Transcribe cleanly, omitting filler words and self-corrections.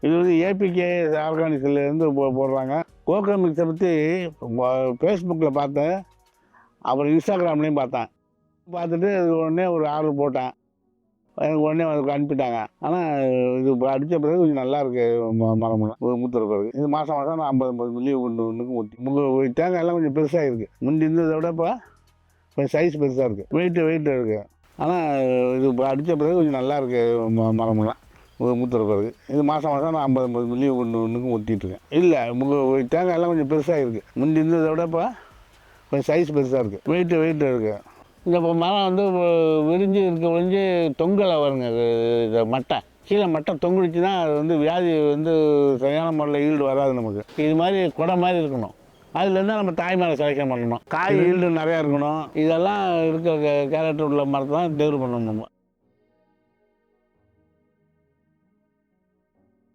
இது வந்து ஏபிகே ஆர்கானிக்ஸ்லேருந்து போடுறாங்க. கோகோ மிக்ஸை பற்றி ஃபேஸ்புக்கில் பார்த்தேன், அப்புறம் இன்ஸ்டாகிராம்லேயும் பார்த்தேன். பார்த்துட்டு அது உடனே ஒரு ஆர்டர் போட்டேன். எனக்கு உடனே அதுக்கு அனுப்பிட்டாங்க. ஆனால் இது அடித்த பிறகு கொஞ்சம் நல்லா இருக்கு. மரமெல்லாம் மூத்துற பிறகு இது மாதம் மாதம் நான் 50 மில்லி ஒன்றுக்கும் ஊற்றி தேங்காயெல்லாம் கொஞ்சம் பெருசாக இருக்குது. முந்தி இருந்ததை விட இப்போ கொஞ்சம் சைஸ் பெருசாக இருக்குது. வெயிட் இருக்குது. ஆனால் இது அடித்த பிறகு கொஞ்சம் நல்லா இருக்குது. மரமெல்லாம் மூத்துற பிறகு இது மாதம் மாதம் நான் 50 மில்லி ஒன்றுக்கும் ஊற்றிட்டுருக்கேன். இல்லை தேங்காயெல்லாம் கொஞ்சம் பெருசாக இருக்குது. முந்தி இருந்ததை விட இப்போ கொஞ்சம் சைஸ் பெருசாக இருக்குது. வெயிட் இருக்குது. இந்த மரம் வந்து விரிஞ்சு ஒழிஞ்சு தொங்கலை வருங்க. இது மட்டை கீழே மட்டை தொங்குடுச்சுன்னா அது வந்து வியாதி வந்து சரியான முறையில் ஈல்டு வராது நமக்கு. இது மாதிரி குடை மாதிரி இருக்கணும். அதுலேருந்து நம்ம தாய் மரம் செலெக்ஷன் பண்ணணும். காய் ஈல்டு நிறையா இருக்கணும். இதெல்லாம் இருக்கிற கேரட் உள்ள மரத்தை தான் தேர்வு பண்ணணும் நம்ம.